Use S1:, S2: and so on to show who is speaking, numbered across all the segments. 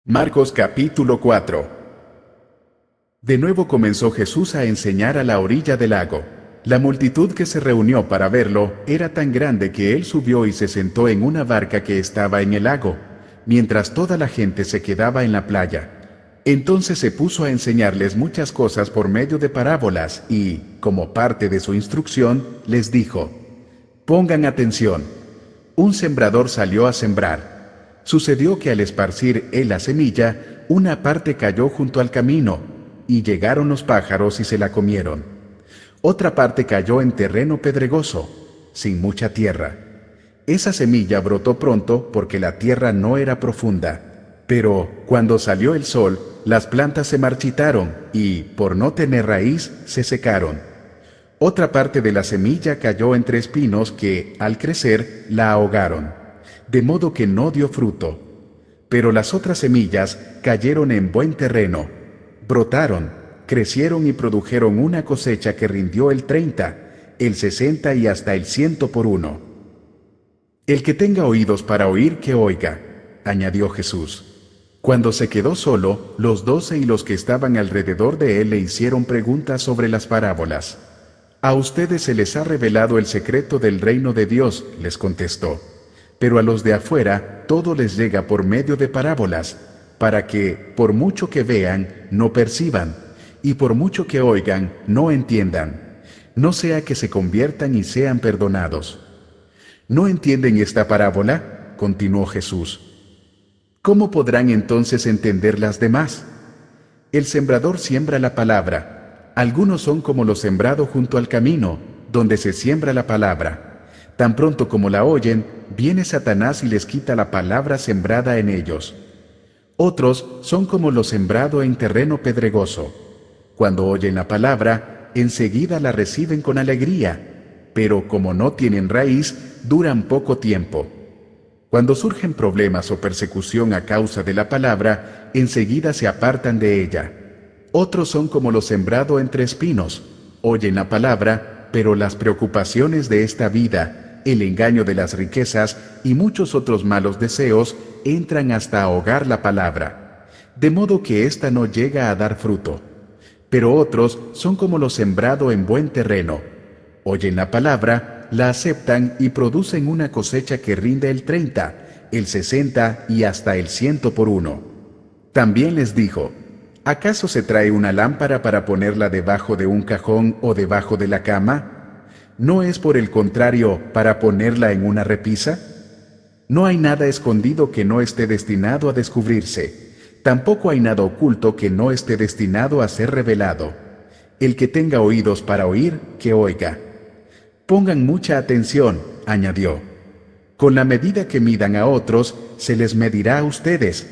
S1: Marcos capítulo 4. De nuevo comenzó Jesús a enseñar a la orilla del lago. La multitud que se reunió para verlo era tan grande que él subió y se sentó en una barca que estaba en el lago, mientras toda la gente se quedaba en la playa. Entonces se puso a enseñarles muchas cosas por medio de parábolas y, como parte de su instrucción, les dijo: Pongan atención. Un sembrador salió a sembrar. Sucedió que al esparcir él la semilla, una parte cayó junto al camino, y llegaron los pájaros y se la comieron. Otra parte cayó en terreno pedregoso, sin mucha tierra. Esa semilla brotó pronto porque la tierra no era profunda. Pero, cuando salió el sol, las plantas se marchitaron y, por no tener raíz, se secaron. Otra parte de la semilla cayó entre espinos que, al crecer, la ahogaron, de modo que no dio fruto. Pero las otras semillas cayeron en buen terreno, brotaron, crecieron y produjeron una cosecha que rindió el 30, el 60 y hasta el 100 por uno. El que tenga oídos para oír, que oiga, añadió Jesús. Cuando se quedó solo, los 12 y los que estaban alrededor de él le hicieron preguntas sobre las parábolas. A ustedes se les ha revelado el secreto del reino de Dios, les contestó. Pero a los de afuera todo les llega por medio de parábolas, para que, por mucho que vean, no perciban, y por mucho que oigan, no entiendan, no sea que se conviertan y sean perdonados. ¿No entienden esta parábola?, continuó Jesús. ¿Cómo podrán entonces entender las demás? El sembrador siembra la palabra. Algunos son como lo sembrado junto al camino, donde se siembra la palabra. Tan pronto como la oyen, viene Satanás y les quita la palabra sembrada en ellos. Otros son como lo sembrado en terreno pedregoso. Cuando oyen la palabra, enseguida la reciben con alegría, pero como no tienen raíz, duran poco tiempo. Cuando surgen problemas o persecución a causa de la palabra, enseguida se apartan de ella. Otros son como lo sembrado entre espinos. Oyen la palabra, pero las preocupaciones de esta vida, el engaño de las riquezas y muchos otros malos deseos entran hasta ahogar la palabra, de modo que ésta no llega a dar fruto. Pero otros son como lo sembrado en buen terreno. Oyen la palabra, la aceptan y producen una cosecha que rinde el 30, el 60 y hasta el 100 por uno. También les dijo: ¿acaso se trae una lámpara para ponerla debajo de un cajón o debajo de la cama? ¿No es por el contrario para ponerla en una repisa? No hay nada escondido que no esté destinado a descubrirse. Tampoco hay nada oculto que no esté destinado a ser revelado. El que tenga oídos para oír, que oiga. Pongan mucha atención, añadió. Con la medida que midan a otros, se les medirá a ustedes,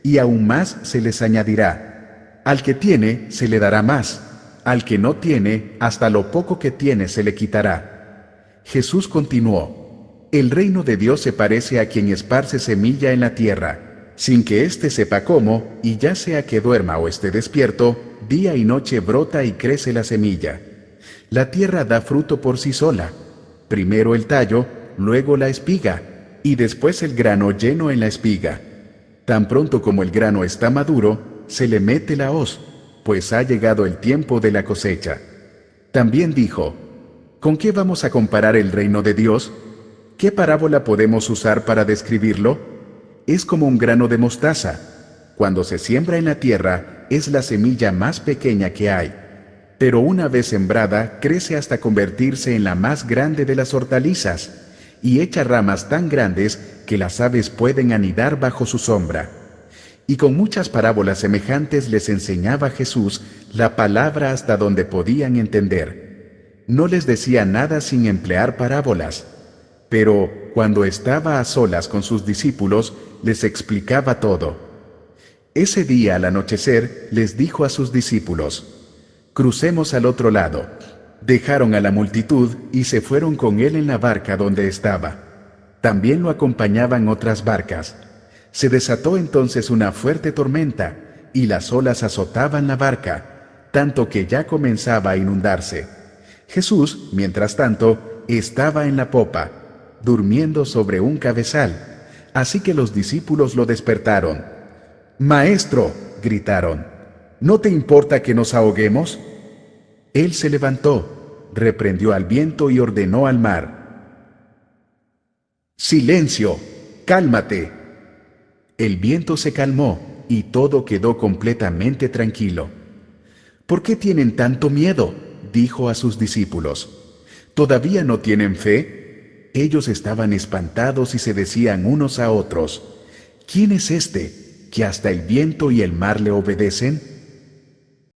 S1: y aún más se les añadirá. Al que tiene, se le dará más. Al que no tiene, hasta lo poco que tiene se le quitará. Jesús continuó: el reino de Dios se parece a quien esparce semilla en la tierra, sin que éste sepa cómo, y ya sea que duerma o esté despierto, día y noche brota y crece la semilla. La tierra da fruto por sí sola, primero el tallo, luego la espiga, y después el grano lleno en la espiga. Tan pronto como el grano está maduro, se le mete la hoz, pues ha llegado el tiempo de la cosecha. También dijo: ¿con qué vamos a comparar el reino de Dios? ¿Qué parábola podemos usar para describirlo? Es como un grano de mostaza. Cuando se siembra en la tierra, es la semilla más pequeña que hay. Pero una vez sembrada, crece hasta convertirse en la más grande de las hortalizas, y echa ramas tan grandes que las aves pueden anidar bajo su sombra. Y con muchas parábolas semejantes les enseñaba Jesús la palabra hasta donde podían entender. No les decía nada sin emplear parábolas, pero cuando estaba a solas con sus discípulos, les explicaba todo. Ese día al anochecer les dijo a sus discípulos: crucemos al otro lado. Dejaron a la multitud y se fueron con él en la barca donde estaba. También lo acompañaban otras barcas. Se desató entonces una fuerte tormenta, y las olas azotaban la barca, tanto que ya comenzaba a inundarse. Jesús, mientras tanto, estaba en la popa, durmiendo sobre un cabezal, así que los discípulos lo despertaron. Maestro, gritaron, ¿no te importa que nos ahoguemos? Él se levantó, reprendió al viento y ordenó al mar: ¡Silencio! ¡Cálmate! El viento se calmó y todo quedó completamente tranquilo. ¿Por qué tienen tanto miedo?, dijo a sus discípulos. ¿Todavía no tienen fe? Ellos estaban espantados y se decían unos a otros: ¿Quién es este, que hasta el viento y el mar le obedecen?